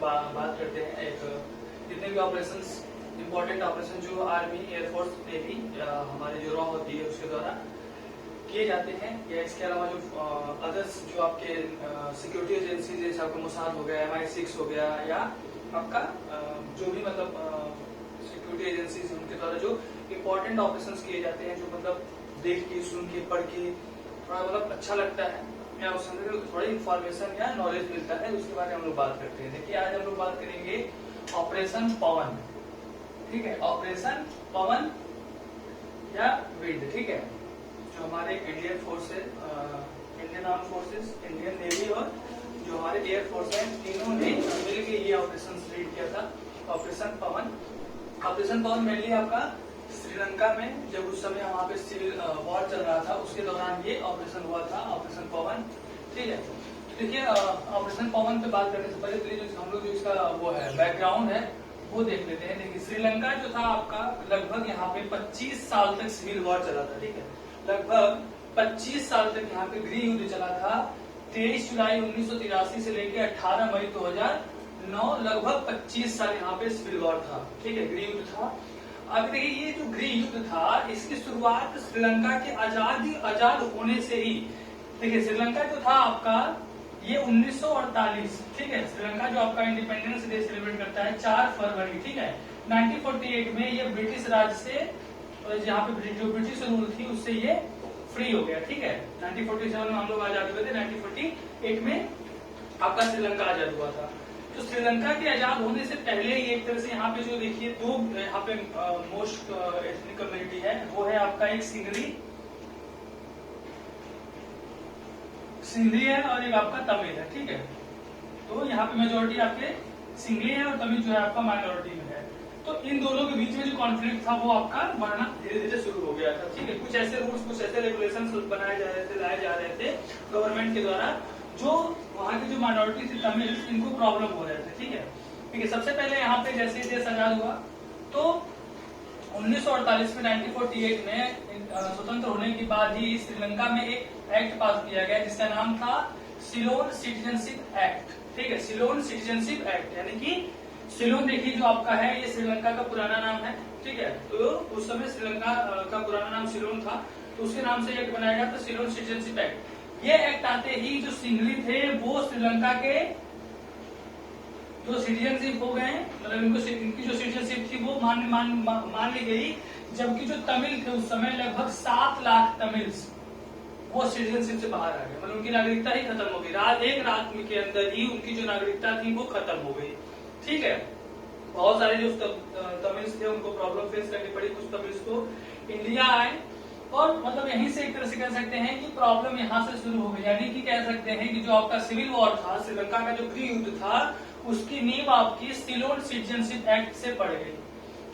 बात करते हैं एक जितने भी ऑपरेशंस इम्पोर्टेंट ऑपरेशन जो आर्मी एयरफोर्स नेवी हमारे जो रॉ होती है उसके द्वारा किए जाते हैं, या इसके अलावा जो अदर्स जो आपके सिक्योरिटी एजेंसी जैसे आपका मोसाद हो गया, MI6 हो गया, या आपका जो भी मतलब सिक्योरिटी एजेंसी उनके द्वारा जो इम्पोर्टेंट ऑपरेशंस किए जाते हैं, जो मतलब देख के सुन के पढ़ के थोड़ा मतलब अच्छा लगता है या उसके अंदर थोड़ी इंफॉर्मेशन या नॉलेज मिलता है, उसके बारे में हम लोग बात करते हैं। देखिए आज हम लोग बात करेंगे ऑपरेशन पवन। ठीक है, ऑपरेशन पवन या विंड। ठीक है, जो हमारे इंडियन फोर्स है, Indian arm forces, Indian navy और जो हमारे एयर फोर्स है, तीनों ने मिलकर ये ऑपरेशन लीड किया था, ऑपरेशन पवन। ऑपरेशन पवन मेनली आपका श्रीलंका में जब उस समय वहां पे सिविल वॉर चल रहा था उसके दौरान ये ऑपरेशन हुआ था, ऑपरेशन पवन। ठीक है, देखिए ऑपरेशन पवन पे बात करने से पहले जो हम लोग जो इसका वो है बैकग्राउंड है वो देख लेते हैं। देखिए श्रीलंका जो था आपका लगभग यहाँ पे 25 साल तक सिविल वॉर चला था। ठीक है, लगभग 25 साल तक यहाँ पे गृह युद्ध चला था। 23 जुलाई 1983 से लेकर 18 मई 2009 लगभग 25 साल यहाँ पे सिविल वॉर था। ठीक है, गृह युद्ध था। अब देखिए ये जो गृह युद्ध था इसकी शुरुआत श्रीलंका के आजाद होने से ही। देखिए श्रीलंका जो था आपका ये 1948। ठीक है, श्रीलंका जो आपका इंडिपेंडेंस डे सेलिब्रेट करता है 4 फरवरी। ठीक है, 1948 में ये ब्रिटिश राज से जहाँ पे जो ब्रिटिश रूल थी उससे ये फ्री हो गया। ठीक है, 1947 में हम लोग आजाद हुए थे, 1948 में आपका श्रीलंका आजाद हुआ था। तो श्रीलंका के आजाद होने से पहले ये एक तरह से यहाँ पे जो देखिए दो यहाँ पे मोस्ट एथनिक कम्युनिटी है, वो है आपका एक सिंधी है और एक आपका तमिल है। ठीक है, तो यहाँ पे मेजोरिटी आपके सिंधी है और तमिल जो है आपका माइनॉरिटी में है। तो इन दोनों के बीच में जो कॉन्फ्लिक्ट था वो आपका बढ़ना धीरे धीरे शुरू हो गया था। ठीक है, कुछ ऐसे रूल्स, कुछ ऐसे रेगुलेशंस बनाए जा रहे थे, लाए जा रहे थे गवर्नमेंट के द्वारा, जो वहाँ की जो माइनॉरिटी थी तमिल, इनको प्रॉब्लम हो रहे थे। ठीक है, सबसे पहले यहाँ पे जैसे देश आजाद हुआ तो 1948 में 1948 में स्वतंत्र होने के बाद ही श्रीलंका में एक एक्ट पास किया गया जिसका नाम था सिलोन सिटीजनशिप एक्ट। ठीक है, सिलोन सिटीजनशिप एक्ट, यानी कि सिलोन देखिए जो आपका है ये श्रीलंका का पुराना नाम है। ठीक है, तो उस समय श्रीलंका का पुराना नाम सिलोन था, तो उसके नाम से एक्ट बनाया गया था सिलोन सिटीजनशिप एक्ट। ये एक्ट आते ही जो सिंघली थे वो श्रीलंका के जो सिटीजनशिप हो गए, मतलब इनकी जो सिटीजनशिप थी वो मान ली गई, जबकि जो तमिल थे उस समय लगभग 7 लाख तमिल्स वो सिटीजनशिप से बाहर आ गए, मतलब उनकी नागरिकता ही खत्म हो गई। एक रात के अंदर ही उनकी जो नागरिकता थी वो खत्म हो गई। ठीक है, बहुत सारे जो तमिल्स थे उनको प्रॉब्लम फेस करनी पड़ी, कुछ तमिल्स को इंडिया आए और मतलब यहीं से एक तरह से कह सकते हैं कि प्रॉब्लम यहाँ से शुरू हो गई, यानी कि कह सकते हैं कि जो आपका सिविल वॉर था, श्रीलंका का जो गृह युद्ध था, उसकी नींव आपकी सिलोन सिटीजनशिप एक्ट से पड़ गई।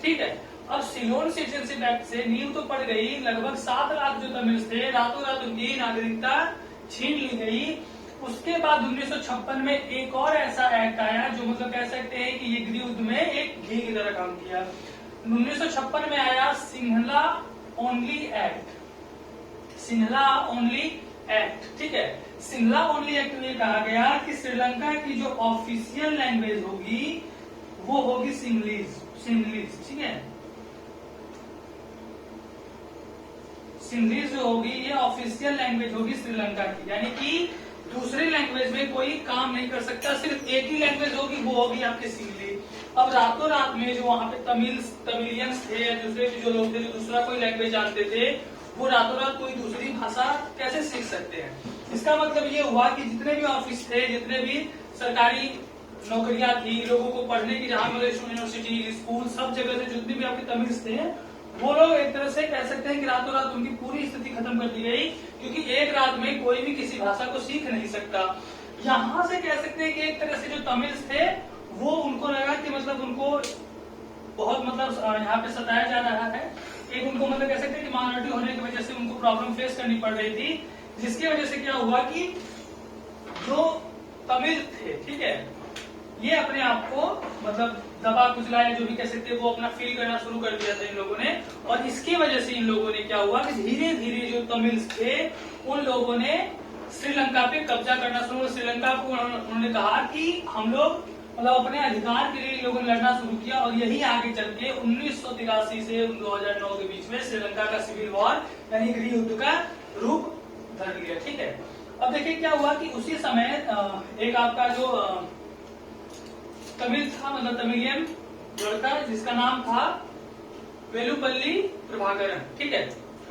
ठीक है, अब सिलोन सिटीजनशिप एक्ट से नींव तो पड़ गई, लगभग 7 लाख जो तमिल थे रातों रात उनकी नागरिकता छीन ली गई। उसके बाद 1956 में एक और ऐसा एक्ट आया जो मतलब कह सकते हैं कि ये गृह युद्ध में एक घी की तरह काम किया। 1956 में आया Singhla only act, Singhla only act. ठीक है, सिंघला ओनली एक्ट में कहा गया कि श्रीलंका की जो ऑफिशियल लैंग्वेज होगी वो होगी सिंगलिश। ठीक है, सिंगलिश जो होगी ये ऑफिशियल लैंग्वेज होगी श्रीलंका की, यानी कि दूसरी लैंग्वेज में कोई काम नहीं कर सकता, सिर्फ एक ही लैंग्वेज होगी, वो होगी आपकी सिंगली। अब रातों रात में जो वहाँ पे तमिलियंस थे या दूसरे जो लोग थे जो दूसरा कोई लैंग्वेज जानते थे, वो रातों रात कोई दूसरी भाषा कैसे सीख सकते हैं। इसका मतलब ये हुआ कि जितने भी ऑफिस थे, जितने भी सरकारी नौकरियां थी, लोगों को पढ़ने की जहाँ यूनिवर्सिटी, स्कूल, सब जगह से जितने भी आपके तमिल्स थे वो लोग एक तरह से कह सकते हैं कि रातों रात उनकी पूरी स्थिति खत्म कर दी गई, क्योंकि एक रात में कोई भी किसी भाषा को सीख नहीं सकता। यहाँ से कह सकते हैं कि एक तरह से जो तमिल्स थे वो उनको लगा कि मतलब उनको बहुत मतलब यहाँ पे सताया जा रहा है, एक उनको मतलब कह सकते हैं कि माइनॉरिटी होने की वजह से उनको प्रॉब्लम फेस करनी पड़ रही थी, जिसकी वजह से क्या हुआ कि जो तमिल थे, ठीक है, ये अपने आप को मतलब दबा कुचलाया, जो भी कह सकते हैं, वो अपना फील करना शुरू कर दिया था इन लोगों ने। और इसकी वजह से इन लोगों ने क्या हुआ कि धीरे धीरे जो तमिल्स थे उन लोगों ने श्रीलंका पे कब्जा करना शुरू। श्रीलंका को उन्होंने कहा कि हम लोग मतलब अपने अधिकार के लिए लोगों ने लड़ना शुरू किया और यही आगे चल के 1983 से 2009 के बीच में श्रीलंका का सिविल वॉर यानी गृह युद्ध का रूप धर लिया। ठीक है, अब देखिए क्या हुआ कि उसी समय एक आपका जो तमिल था, मतलब तमिलियन लड़का जिसका नाम था वेलुपल्ली प्रभाकरन। ठीक है,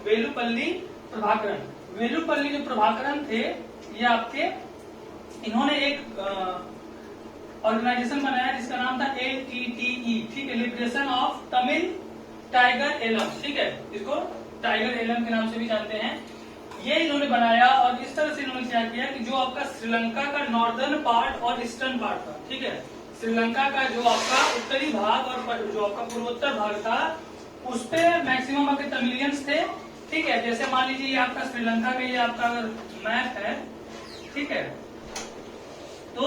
वेलुपल्ली प्रभाकरन, वेलुपल्ली जो प्रभाकरन थे ये आपके, इन्होंने एक ऑर्गेनाइजेशन बनाया जिसका नाम था LTTE। ठीक है, liberation of Tamil tiger Eelam. ठीक है, इसको टाइगर एलम के नाम से भी जानते हैं। ये इन्होंने बनाया और इस तरह से इन्होंने क्या किया कि जो आपका श्रीलंका का नॉर्दर्न पार्ट और ईस्टर्न पार्ट था, ठीक है, श्रीलंका का जो आपका उत्तरी भाग और जो आपका पूर्वोत्तर भाग था उस पे मैक्सिमम आपके तमिलियंस थे। ठीक है, जैसे मान लीजिए ये आपका श्रीलंका का ये आपका अगर मैप है, ठीक है, तो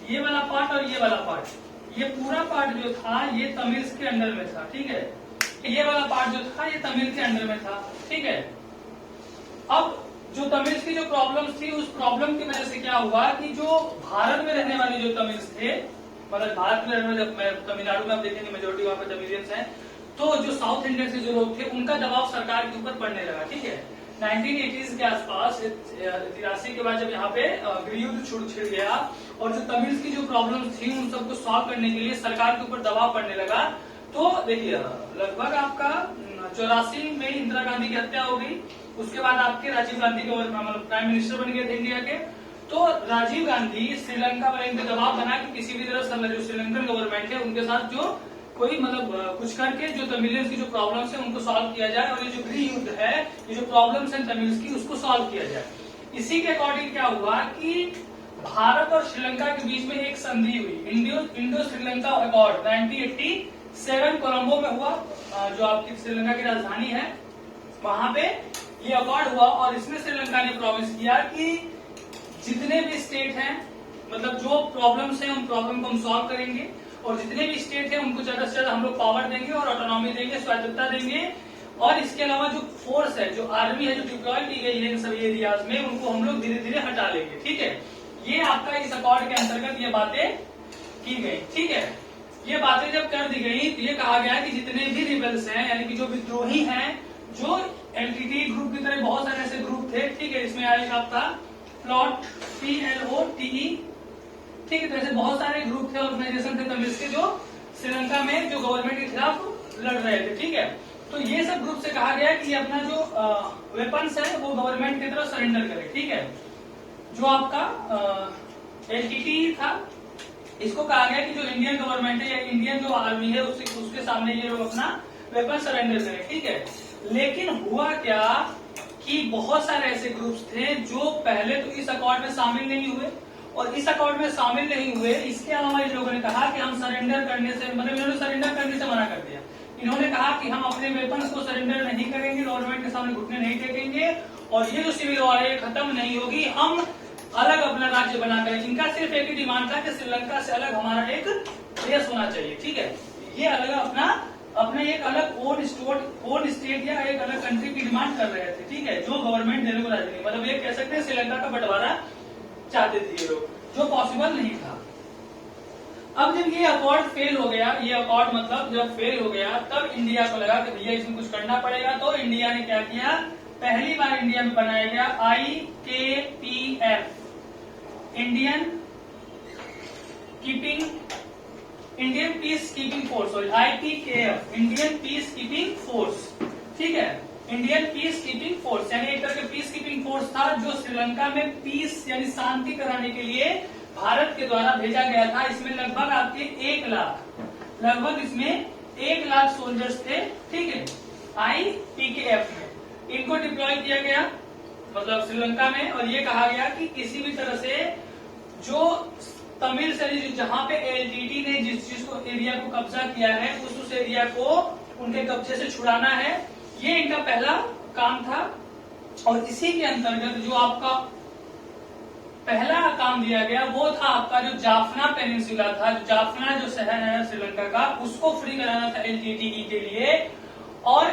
ये वाला पार्ट और ये वाला पार्ट, ये पूरा पार्ट जो था ये तमिल्स के अंडर में था। ठीक है, ये वाला पार्ट जो था ये तमिल के अंडर में था। ठीक है, अब जो तमिल्स की जो प्रॉब्लम्स थी उस प्रॉब्लम की वजह से क्या हुआ कि जो भारत में रहने वाले जो तमिल्स थे, मतलब भारत में रहने वाले, तमिलनाडु में आप देखेंगे मेजोरिटी वहां पे तमिलियंस हैं, तो जो साउथ इंडियन से जो लोग थे उनका दबाव सरकार के ऊपर पड़ने लगा। ठीक है, 1980s के आसपास 83 के बाद जब यहाँ पे गृह युद्ध छिड़ गया और जो तमिल्स की जो प्रॉब्लम्स थी उन सबको सॉल्व करने के लिए सरकार के ऊपर दबाव पड़ने लगा। तो देखिए लगभग आपका 84 में इंदिरा गांधी की हत्या हो गई, उसके बाद आपके राजीव गांधी के मतलब प्राइम मिनिस्टर बन गए थे इंडिया के। तो राजीव गांधी श्रीलंका पर एक दबाव बना कि किसी भी तरह जो श्रीलंकन गवर्नमेंट है उनके साथ जो कोई मतलब कुछ करके जो तमिलियंस की जो प्रॉब्लम्स है उनको सॉल्व किया जाए और ये जो गृह युद्ध है, ये जो प्रॉब्लम्स है तमिल्स की उसको सॉल्व किया जाए। इसी के अकॉर्डिंग क्या हुआ कि भारत और श्रीलंका के बीच में एक संधि हुई, इंडो श्रीलंका अकॉर्ड 1987 कोलंबो में हुआ, जो आपकी श्रीलंका की राजधानी है वहां पे ये अकॉर्ड हुआ और इसमें श्रीलंका ने प्रॉमिस किया कि जितने भी स्टेट हैं, मतलब जो प्रॉब्लम्स हैं उन प्रॉब्लम को हम सॉल्व करेंगे और जितने भी स्टेट हैं उनको ज्यादा से ज्यादा हम लोग पावर देंगे और ऑटोनॉमी देंगे, स्वायत्तता देंगे। और इसके अलावा जो फोर्स है, जो आर्मी है जो डिप्लॉय की गई है इन सभी एरियाज में, उनको हम लोग धीरे धीरे हटा लेंगे। ठीक है, ये आपका इस अकॉर्ड के अंतर्गत ये बातें की गई। ठीक है, ये बातें जब कर दी गई तो ये कहा गया कि जितने भी रिबल्स हैं यानी कि जो विद्रोही हैं, जो एलटीटी ग्रुप की तरह बहुत सारे ऐसे ग्रुप थे। ठीक है, इसमें एक आपका प्लॉट PLOTE, ठीक है, तो ऐसे बहुत सारे ग्रुप थे, ऑर्गेनाइजेशन थे तमिल्स के जो श्रीलंका में जो गवर्नमेंट के खिलाफ लड़ रहे थे। ठीक है, तो ये सब ग्रुप से कहा गया कि अपना जो वेपन्स है वो गवर्नमेंट की तरफ सरेंडर करे। ठीक है, जो आपका LTTE था इसको कहा गया कि जो इंडियन गवर्नमेंट है या इंडियन जो आर्मी है उसके सामने ये लोग अपना वेपन सरेंडर करें। ठीक है, लेकिन हुआ क्या कि बहुत सारे ऐसे ग्रुप्स थे जो पहले तो इस अकॉर्ड में शामिल नहीं हुए और इस अकॉर्ड में शामिल नहीं हुए। इसके अलावा इन लोगों ने कहा कि हम सरेंडर करने से, मतलब इन्होंने सरेंडर करने से मना कर दिया। इन्होंने कहा कि हम अपने वेपन्स को सरेंडर नहीं करेंगे, गवर्नमेंट के सामने घुटने नहीं टेकेंगे और ये जो सिविल वॉर है खत्म नहीं होगी, हम अलग अपना राज्य बना करें। इनका सिर्फ एक ही डिमांड था कि श्रीलंका से अलग हमारा एक देश होना चाहिए। ठीक है, ये अलग अपने एक अलग ओन स्टेट या एक अलग कंट्री की डिमांड कर रहे थे। ठीक है, जो गवर्नमेंट देने को राजी नहीं, मतलब ये कह सकते हैं श्रीलंका का बंटवारा चाहते थे ये लोग, जो पॉसिबल नहीं था। अब जब ये अकॉर्ड फेल हो गया, ये अकॉर्ड मतलब जब फेल हो गया, तब इंडिया को लगा कि भैया इसमें कुछ करना पड़ेगा। तो इंडिया ने क्या किया, पहली बार इंडिया में बनाया गया IKPF, Indian peace keeping force, sorry IPKF, Indian peace keeping force. ठीक है, इंडियन पीस कीपिंग फोर्स यानी एक तरह का पीस कीपिंग फोर्स था जो श्रीलंका में पीस यानी शांति कराने के लिए भारत के द्वारा भेजा गया था। इसमें लगभग आपके 1 लाख, लगभग इसमें 1 लाख सोल्जर्स थे। ठीक है, IPKF में इनको डिप्लॉय किया गया मतलब श्रीलंका में, और ये कहा गया कि किसी भी तरह से जो तमिल से जहां पे LTT ने जिस चीज को एरिया को कब्जा किया है उस एरिया को उनके कब्जे से छुड़ाना है, ये इनका पहला काम था। और इसी के अंतर्गत जो आपका पहला काम दिया गया वो था आपका जो जाफना पेनिनसुला था, जाफना जो शहर है श्रीलंका का, उसको फ्री कराना था LTTE के लिए। और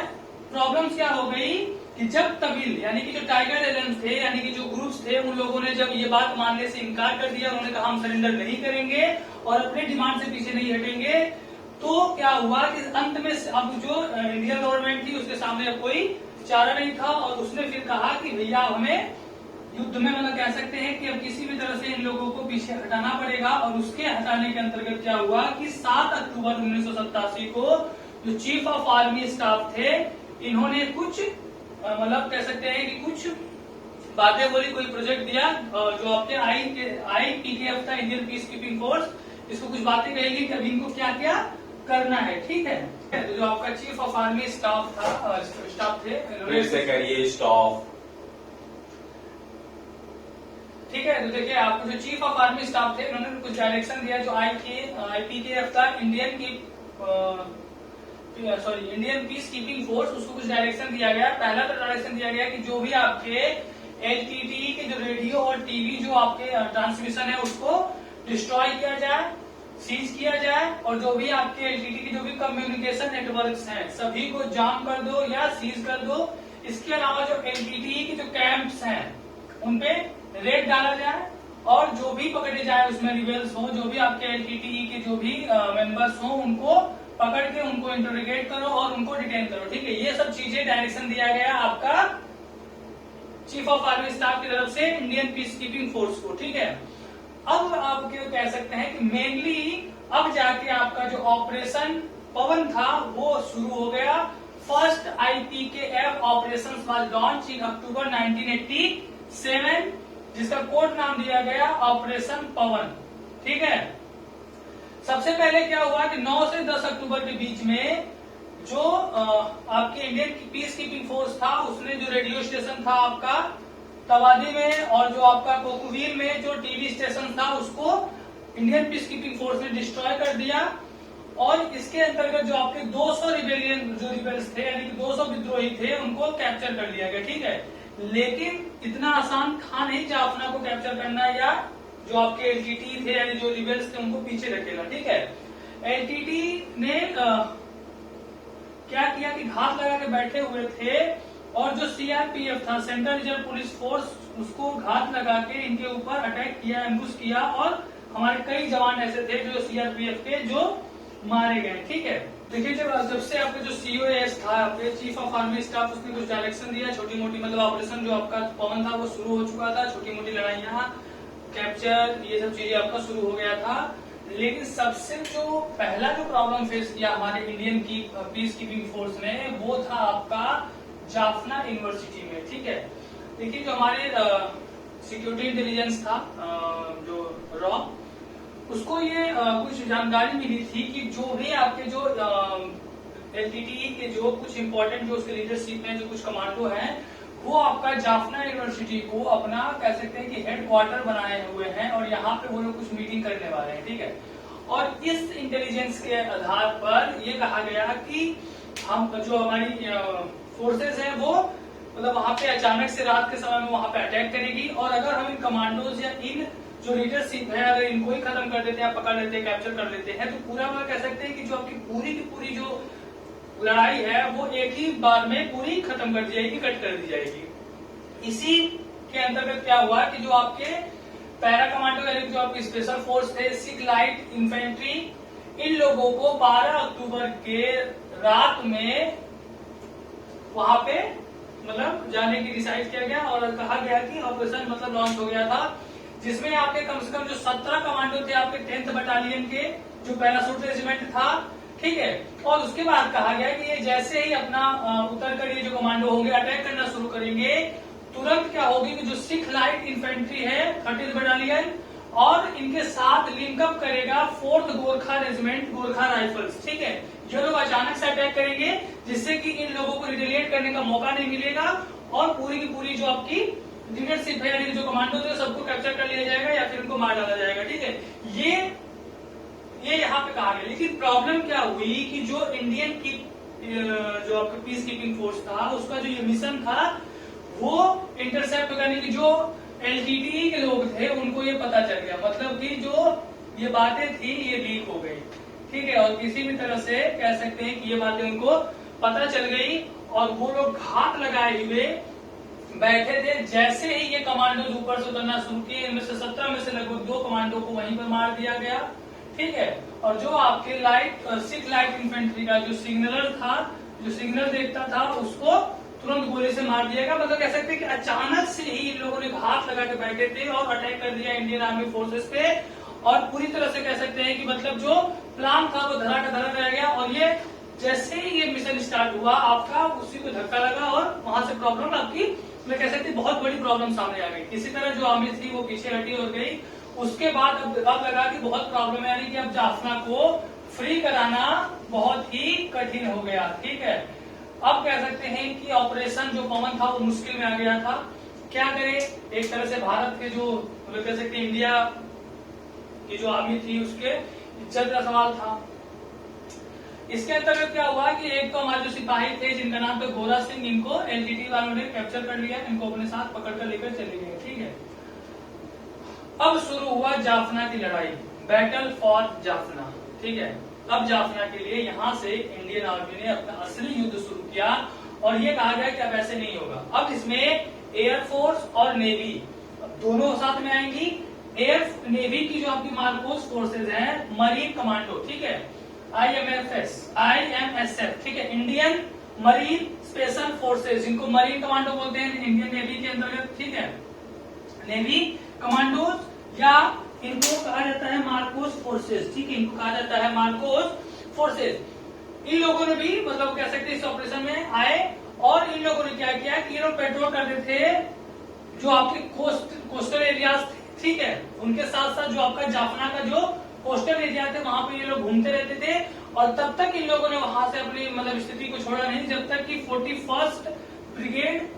प्रॉब्लम क्या हो गई कि जब तमिल यानी कि जो टाइगर एलियंस थे यानी कि जो ग्रुप्स थे उन लोगों ने जब ये बात मानने से इनकार कर दिया, उन्होंने कहा हम सरेंडर नहीं करेंगे और अपने डिमांड से पीछे नहीं हटेंगे, तो क्या हुआ कि अंत में अब जो इंडियन गवर्नमेंट थी उसके सामने अब कोई चारा नहीं था और उसने फिर कहा कि भैया हमें युद्ध में मतलब कह सकते हैं कि अब किसी भी तरह से इन लोगों को पीछे हटाना पड़ेगा। और उसके हटाने के अंतर्गत क्या हुआ कि 7 अक्टूबर 1987 को जो चीफ ऑफ आर्मी स्टाफ थे इन्होंने कुछ मतलब कह सकते हैं कि कुछ बातें बोली, कोई प्रोजेक्ट दिया जो आपके IPKF था, इंडियन पीस कीपिंग फोर्स, इसको कुछ बातें कहेगी कि अभी इनको क्या क्या करना है, ठीक है। तो जो आपका चीफ ऑफ आर्मी स्टाफ था, स्टाफ थे, फिर से करिए स्टाफ, ठीक है। तो देखिए आपको जो चीफ ऑफ आर्मी स्टाफ थे उन्होंने कुछ डायरेक्शन दिया, जो IPKF था, इंडियन पीस कीपिंग फोर्स, उसको कुछ डायरेक्शन दिया गया। पहला तो डायरेक्शन दिया गया कि जो भी आपके LTT के जो रेडियो और टीवी जो आपके ट्रांसमिशन है उसको डिस्ट्रॉय किया जाए, सीज किया जाए, और जो भी आपके LTT के जो भी कम्युनिकेशन नेटवर्क्स हैं सभी को जाम कर दो या सीज कर दो। इसके अलावा जो LTT के जो कैंप्स हैं उनपे रेड डाला जाए और जो भी पकड़े जाए उसमें रिबेल्स हो, जो भी आपके LTT के जो भी मेंबर्स हो उनको पकड़ के उनको इंटरोगेट करो और उनको डिटेन करो, ठीक है। ये सब चीजें डायरेक्शन दिया गया आपका चीफ ऑफ आर्मी स्टाफ की तरफ से इंडियन पीस कीपिंग फोर्स को, ठीक है। अब आप कह सकते हैं कि मेनली अब जाके आपका जो ऑपरेशन पवन था वो शुरू हो गया। First IPKF operation was launch in October 1987, जिसका कोड नाम दिया गया ऑपरेशन पवन, ठीक है। सबसे पहले क्या हुआ कि 9 से 10 अक्टूबर के बीच में जो आपके इंडियन पीस कीपिंग फोर्स था उसने जो रेडियो स्टेशन था आपका तवादी में और जो आपका कोकुवीर में जो टीवी स्टेशन था उसको इंडियन पीस कीपिंग फोर्स ने डिस्ट्रॉय कर दिया। और इसके अंतर्गत जो आपके 200 रिबेल्स थे यानी कि 200 विद्रोही थे उनको कैप्चर कर लिया गया, ठीक है। लेकिन इतना आसान था नहीं जाफना को कैप्चर करना या जो आपके LTT थे यानी जो रिबेल्स थे उनको पीछे रखेगा, ठीक है। LTT ने क्या किया कि घात लगा के बैठे हुए थे और जो CRPF था, सेंट्रल रिजर्व पुलिस फोर्स, उसको घात लगा के इनके ऊपर अटैक किया, एम्बुश किया और हमारे कई जवान ऐसे थे जो CRPF के जो मारे गए, ठीक है। देखिए जब से आपका जो COS था आपके चीफ ऑफ आर्मी स्टाफ, उसने कुछ डायरेक्शन दिया, छोटी मोटी मतलब ऑपरेशन जो आपका पवन था वो शुरू हो चुका था, छोटी मोटी लड़ाइयां, कैप्चर, ये सब चीजें आपका शुरू हो गया था। लेकिन सबसे जो पहला जो प्रॉब्लम फेस किया हमारे इंडियन की पीस कीपिंग फोर्स ने वो था आपका जाफना यूनिवर्सिटी में, ठीक है। देखिए जो हमारे सिक्योरिटी इंटेलिजेंस था जो रॉ, उसको ये कुछ जानकारी मिली थी कि जो भी आपके जो LTT के जो कुछ इंपॉर्टेंट जो उसके लीडरशिप हैं, जो कुछ कमांडो हैं, वो आपका जाफना यूनिवर्सिटी को अपना कह सकते हैं कि हेड क्वार्टर बनाए हुए हैं और यहाँ पे वो लोग कुछ मीटिंग करने वाले हैं, ठीक है। और इस इंटेलिजेंस के आधार पर ये कहा गया कि हम जो हमारी फोर्सेस हैं वो मतलब वहां पे अचानक से रात के समय में वहां पे अटैक करेगी और अगर हम इन कमांडोज या इन जो लीडरशिप है अगर इनको ही खत्म कर देते हैं, पकड़ लेते हैं, कैप्चर कर लेते हैं, तो पूरा वो कह सकते हैं कि जो आपकी पूरी की पूरी जो लड़ाई है वो एक ही बार में पूरी खत्म कर दी जाएगी, कट कर दी जाएगी। इसी के अंतर्गत क्या हुआ कि जो आपके पैरा कमांडो यानी जो आपके स्पेशल फोर्स थे, सिख लाइट इन्फेंट्री, इन लोगों को 12 अक्टूबर के रात में वहां पे मतलब जाने की डिसाइड किया गया और कहा गया कि ऑपरेशन मतलब लॉन्च हो गया था, जिसमें आपके कम से कम जो 17 कमांडो थे आपके 10th बटालियन के जो पैरासूट रेजिमेंट था, ठीक है। और उसके बाद कहा गया कि ये जैसे ही अपना उतर कर ये जो कमांडो होंगे अटैक करना शुरू करेंगे, तुरंत क्या होगी कि जो सिख लाइट इन्फेंट्री है 30th बटालियन और इनके साथ लिंकअप करेगा 4th Gorkha regiment Gorkha rifles, ठीक है। ये लोग अचानक से अटैक करेंगे जिससे कि इन लोगों को रिटेलिएट करने का मौका नहीं मिलेगा और पूरी की पूरी जो आपकी लीडरशिप है यानी जो कमांडो थे सबको कैप्चर कर लिया जाएगा या फिर उनको मार डाला जाएगा, ठीक है। ये यहाँ पे कहा गया। लेकिन प्रॉब्लम क्या हुई कि जो इंडियन की जो आपका पीस कीपिंग फोर्स था उसका जो ये मिशन था वो इंटरसेप्ट करने की जो LTT के लोग थे उनको ये पता चल गया, मतलब कि जो ये बातें थी ये लीक हो गई, ठीक है। और किसी भी तरह से कह सकते हैं कि ये बातें उनको पता चल गई और वो लोग घात लगाए हुए बैठे थे। जैसे ही ये कमांडोज ऊपर से उतरना शुरू किए, इनमें से 17 में से लगभग 2 कमांडो को वहीं पर मार दिया गया, ठीक है। और जो आपके सिख लाइट इन्फेंट्री का जो सिग्नलर था, जो सिग्नल देखता था, उसको तुरंत गोली से मार दिया गया। मतलब कह सकते हैं कि अचानक से ही इन लोगों ने घात लगा के बैठे थे और अटैक कर दिया इंडियन आर्मी फोर्सेस पे, और पूरी तरह से कह सकते हैं कि मतलब जो प्लान था वो धरा का धरा रह गया। और ये जैसे ही ये मिशन स्टार्ट हुआ आपका, उसी को धक्का लगा और वहां से प्रॉब्लम आपकी, मैं कह सकती बहुत बड़ी प्रॉब्लम सामने आ गई। इसी तरह जो आर्मी थी वो पीछे हटी और गई। उसके बाद अब लगा कि बहुत प्रॉब्लम है, यानी कि अब जाफना को फ्री कराना बहुत ही कठिन हो गया, ठीक है। अब कह सकते हैं कि ऑपरेशन जो पवन था वो मुश्किल में आ गया था। क्या करे, एक तरह से भारत के जो कह सकते हैं इंडिया की जो आर्मी थी उसके इज्जत का सवाल था। इसके अंतर्गत क्या हुआ कि एक तो हमारे जो सिपाही थे जिनका नाम था गोरा सिंह, इनको एलटीटी वालों ने कैप्चर कर लिया, इनको अपने साथ पकड़कर लेकर चले गए, ठीक है। अब शुरू हुआ जाफना की लड़ाई, बैटल फॉर जाफना, ठीक है। अब जाफना के लिए यहाँ से इंडियन आर्मी ने अपना असली युद्ध शुरू किया और ये कहा गया कि अब ऐसे नहीं होगा। अब इसमें एयरफोर्स और नेवी दोनों साथ में आएंगी। एयर नेवी की जो आपकी मार्कोस फोर्सेज हैं, मरीन कमांडो, ठीक है, IMSF, ठीक है, इंडियन मरीन स्पेशल फोर्सेज, जिनको मरीन कमांडो बोलते हैं इंडियन नेवी के अंतर्गत, ठीक है, नेवी कमांडोज, या इनको कहा जाता है मार्कोस फोर्सेज, ठीक है, इनको कहा जाता है मार्कोस फोर्सेज। इन लोगों ने भी मतलब कह सकते हैं इस ऑपरेशन में आए और इन लोगों ने क्या किया कि ये लोग पेट्रोल करते थे जो आपके कोस्टल एरियाज थे, ठीक है, उनके साथ साथ जो आपका जाफना का जो कोस्टल एरिया थे वहां पे ये लोग घूमते रहते थे। और तब तक इन लोगों ने वहां से अपनी मतलब स्थिति को छोड़ा नहीं जब तक कि 41st ब्रिगेड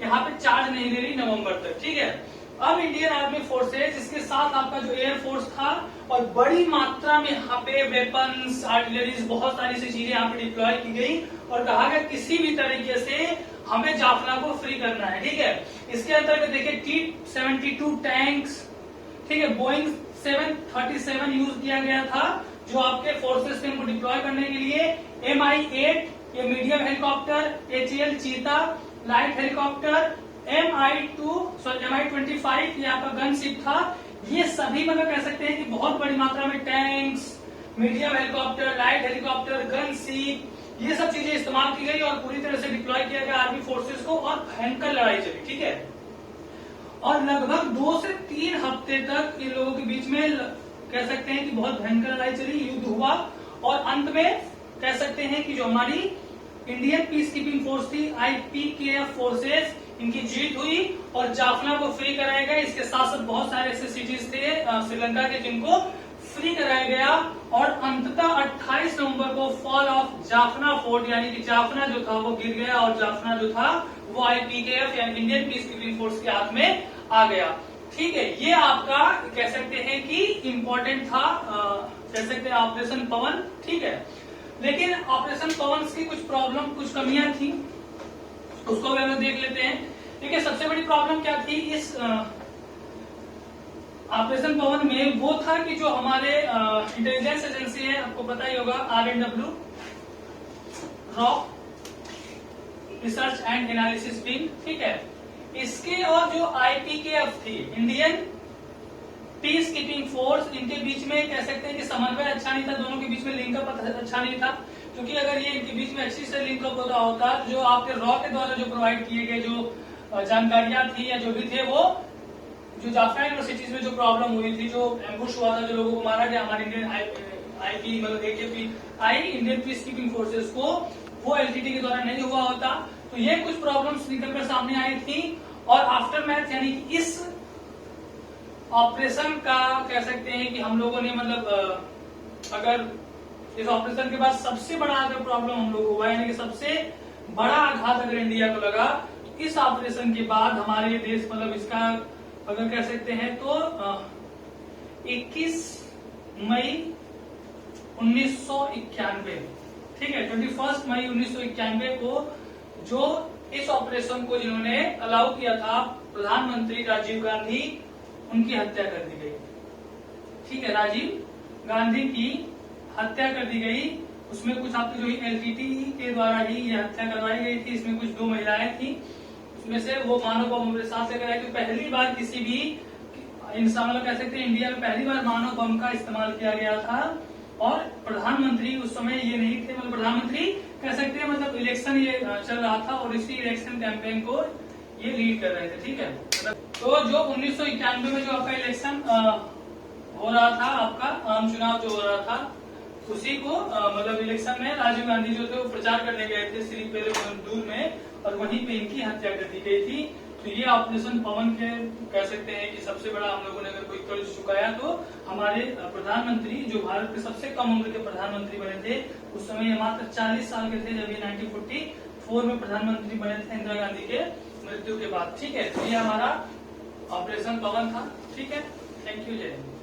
यहाँ पे चार्ज नहीं ले रही नवंबर तक, ठीक है। अब इंडियन आर्मी फोर्सेज, इसके साथ आपका जो एयर फोर्स था और बड़ी मात्रा में यहाँ पे वेपन्स, आर्टिलरीज, बहुत सारी सी चीजें यहाँ पे डिप्लॉय की गई और कहा गया किसी भी तरीके से हमें जाफना को फ्री करना है, ठीक है। इसके अंतर्गत देखिए T-72 टैंक्स, ठीक है, बोइंग 737 यूज किया गया था जो आपके फोर्सेस थे उनको डिप्लॉय करने के लिए। Mi-8 ये मीडियम हेलीकॉप्टर, HAL चीता लाइट हेलीकॉप्टर, Mi-25 ये आपका गन शिप था। ये सभी मतलब कह सकते हैं कि बहुत बड़ी मात्रा में tanks, medium helicopter, light helicopter, gun ship, ये सब चीजें इस्तेमाल की गई और पूरी तरह से डिप्लॉय किया गया आर्मी फोर्सेस को और भयंकर लड़ाई चली, ठीक है। और लगभग 2 से 3 हफ्ते तक इन लोगों के बीच में कह सकते हैं कि बहुत भयंकर लड़ाई चली, युद्ध हुआ और अंत में कह सकते हैं कि जो हमारी इंडियन पीस कीपिंग फोर्स थी, IPKF फोर्सेस, इनकी जीत हुई और जाफना को फ्री कराया गया। इसके साथ साथ बहुत सारे ऐसे सिटीज थे श्रीलंका के जिनको फ्री कराया गया और अंततः 28 नवंबर को फॉल ऑफ जाफना फोर्ट, यानी कि जाफना जो था वो गिर गया और जाफना जो था वो IPKF यानी इंडियन पीस कीपिंग फोर्स के हाथ में आ गया, ठीक है। ये आपका कह सकते हैं कि इम्पोर्टेंट था, कह सकते हैं ऑपरेशन पवन, ठीक है। लेकिन ऑपरेशन पवन की कुछ प्रॉब्लम, कुछ कमियां थी, उसको भी हम लोग देख लेते हैं। देखिए सबसे बड़ी प्रॉब्लम क्या थी इस ऑपरेशन पवन में, वो था कि जो हमारे इंटेलिजेंस एजेंसी है, आपको पता ही होगा, RNW, raw research and analysis wing, ठीक है, इसके और जो IPKF थी, इंडियन पीस कीपिंग फोर्स, इनके बीच में कह सकते हैं कि समन्वय अच्छा नहीं था, दोनों के बीच में लिंकअप अच्छा नहीं था। क्योंकि अगर ये इनके बीच में अच्छी से लिंकअप होता होता, जो आपके रॉ के द्वारा जो प्रोवाइड किए गए जो जानकारियां थी या जो भी थे, वो जो जाफना यूनिवर्सिटीज में जो प्रॉब्लम हुई थी, जो एम्बुश हुआ था, जो लोगों को मारा गया हमारे इंडियन IP मतलब AKPI Indian peace keeping forces को, वो LTT के द्वारा नहीं हुआ होता। तो ये कुछ प्रॉब्लम्स निकलकर सामने आई थी और आफ्टर मैथ यानी कि इस ऑपरेशन का कह सकते हैं कि हम लोगों ने मतलब अगर इस ऑपरेशन के बाद सबसे बड़ा अगर प्रॉब्लम हम लोग हुआ, यानी कि सबसे बड़ा आघात अगर इंडिया को लगा, तो इस ऑपरेशन के बाद हमारे देश मतलब इसका अगर कह सकते हैं तो 21 मई 1991, ठीक है, 21 मई 1991 को जो इस ऑपरेशन को जिन्होंने अलाउ किया था, प्रधानमंत्री राजीव गांधी, उनकी हत्या कर दी गई, ठीक है, राजीव गांधी की हत्या कर दी गई उसमें कुछ आपकी जो एलटीटी के द्वारा ही ये हत्या करवाई गई थी। इसमें कुछ 2 महिलाएं थी, उसमें से वो मानव बम हमारे साथ लेकर आए कि पहली बार किसी भी इंसान, मतलब कह सकते हैं इंडिया में पहली बार मानव बम का इस्तेमाल किया गया था। और प्रधानमंत्री उस समय ये नहीं थे, मतलब प्रधानमंत्री कह सकते हैं, मतलब इलेक्शन ये चल रहा था और इसी इलेक्शन कैंपेन को ये लीड कर रहे थे, ठीक है। तो जो 1991 में जो आपका इलेक्शन हो रहा था, आपका आम चुनाव जो हो रहा था, उसी को मतलब इलेक्शन में राजीव गांधी जो थे वो प्रचार करने गए थे श्री पेरुंबदूर में, और वहीं पे इनकी हत्या कर दी गई थी। तो ये ऑपरेशन पवन के कह सकते हैं कि सबसे बड़ा हम लोगों ने अगर कोई कर्ज चुकाया तो हमारे प्रधानमंत्री, जो भारत के सबसे कम उम्र के प्रधानमंत्री बने थे, उस समय ये मात्र 40 साल के थे जब ये 1944 में प्रधानमंत्री बने थे इंदिरा गांधी के मृत्यु के बाद, ठीक है। तो ये हमारा ऑपरेशन पवन था, ठीक है। थैंक यू, जय हिंद।